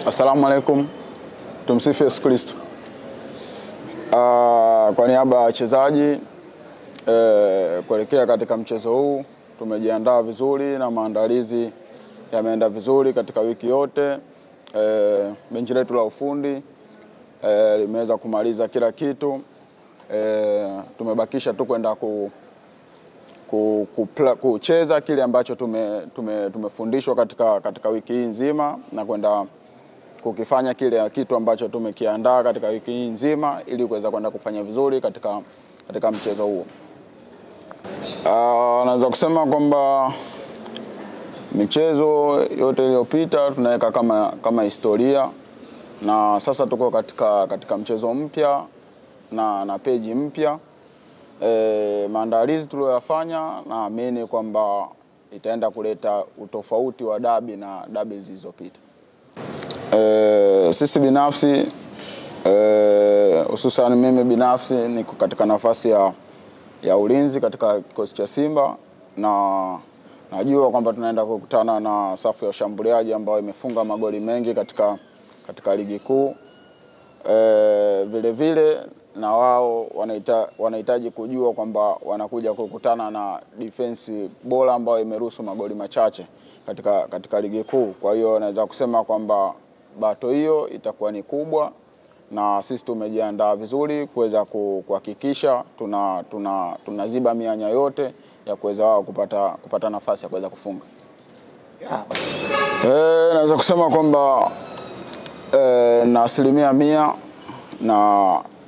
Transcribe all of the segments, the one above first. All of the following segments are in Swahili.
Assalamu alaikum. Tumsifu Yesu Kristo. Kwa niaba ya wachezaji kuelekea katika mchezo huu, tumejiandaa vizuri na maandalizi yameenda vizuri katika wiki yote. Benchi letu la ufundi limeweza kumaliza kila kitu. Tumebakisha tu kwenda kucheza kile ambacho tumefundishwa katika wiki hii nzima, na kwenda kukifanya kile kitu ambacho tumekiandaa katika wiki hii nzima ili kuweza kwenda kufanya vizuri katika mchezo huo. Naweza kusema kwamba michezo yote iliyopita tunaweka kama historia, na sasa tuko katika mchezo mpya na peji mpya. Maandalizi tuliyoyafanya naamini kwamba itaenda kuleta utofauti wa dabi na dabi zilizopita. Sisi binafsi, hususan mimi binafsi, niko katika nafasi ya ulinzi katika kikosi cha Simba, na najua kwamba tunaenda kukutana na safu ya ushambuliaji ambayo imefunga magoli mengi katika ligi kuu. Vile vile na wao wanahitaji kujua kwamba wanakuja kukutana na defense bora ambayo imeruhusu magoli machache katika ligi kuu. Kwa hiyo naweza kusema kwamba bato hiyo itakuwa ni kubwa, na sisi tumejiandaa vizuri kuweza kuhakikisha tunaziba mianya yote ya kuweza wao kupata nafasi ya kuweza kufunga. Naweza kusema kwamba na 100%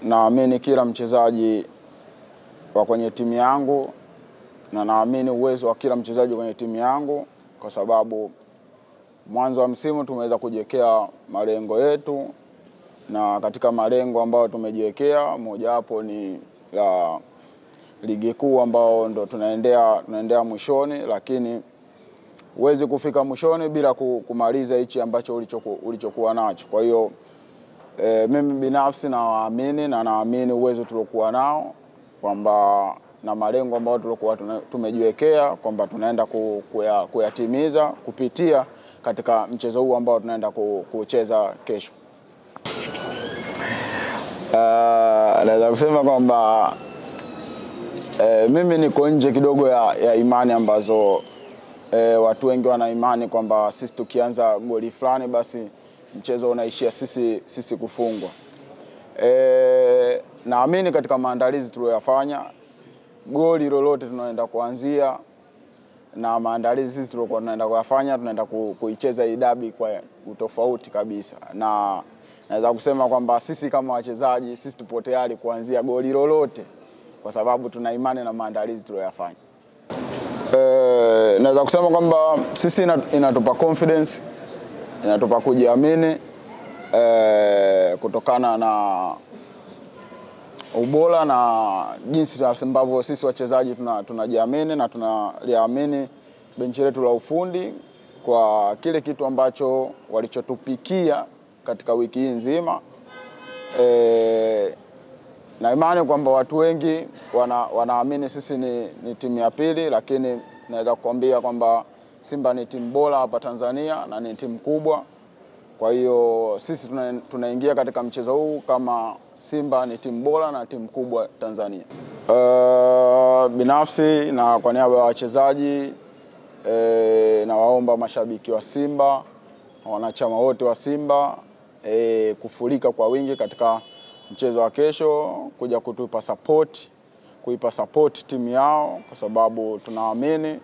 naamini kila mchezaji wa kwenye timu yangu, na naamini uwezo wa kila mchezaji kwenye timu yangu, kwa sababu mwanzo wa msimu tumeweza kujiwekea malengo yetu, na katika malengo ambayo tumejiwekea mojawapo ni la ligi kuu ambao ndo tunaendea mwishoni, lakini huwezi kufika mwishoni bila kumaliza hichi ambacho ulichokuwa nacho. Kwa hiyo mimi binafsi naamini uwezo tuliokuwa nao, kwamba na malengo ambayo tulikuwa tumejiwekea kwamba tunaenda kuyatimiza kupitia katika mchezo huu ambao tunaenda kucheza kesho. Naweza kusema kwamba mimi niko nje kidogo ya imani ambazo watu wengi wana imani kwamba sisi tukianza goli fulani basi mchezo unaishia sisi kufungwa. Naamini katika maandalizi tuliyoyafanya, goli lolote tunaenda kuanzia na maandalizi sisi tulikuwa tunaenda kuyafanya, tunaenda kuicheza hii dabi kwa utofauti kabisa. Na naweza kusema kwamba sisi kama wachezaji, sisi tupo tayari kuanzia goli lolote, kwa sababu tuna imani na maandalizi tuliyoyafanya. Naweza kusema kwamba sisi inatupa confidence, inatupa kujiamini kutokana na ubora na jinsi ambavyo sisi wachezaji tunajiamini na tunaliamini benchi letu la ufundi kwa kile kitu ambacho walichotupikia katika wiki hii nzima. Na imani kwamba watu wengi wanaamini sisi ni timu ya pili, lakini naweza kukwambia kwamba Simba ni timu bora hapa Tanzania na ni timu kubwa. Kwa hiyo sisi tunaingia katika mchezo huu kama Simba ni timu bora na timu kubwa Tanzania. Binafsi na kwa niaba ya wachezaji, nawaomba mashabiki wa Simba, wanachama wote wa Simba kufurika kwa wingi katika mchezo wa kesho, kuja kuipa support timu yao, kwa sababu tunaamini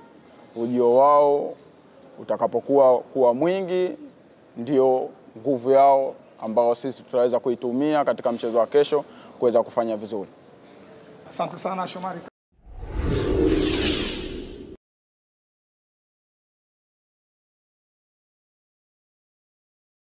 ujio wao utakapokuwa mwingi ndio nguvu yao ambao sisi tutaweza kuitumia katika mchezo wa kesho kuweza kufanya vizuri. Asante sana Shomari.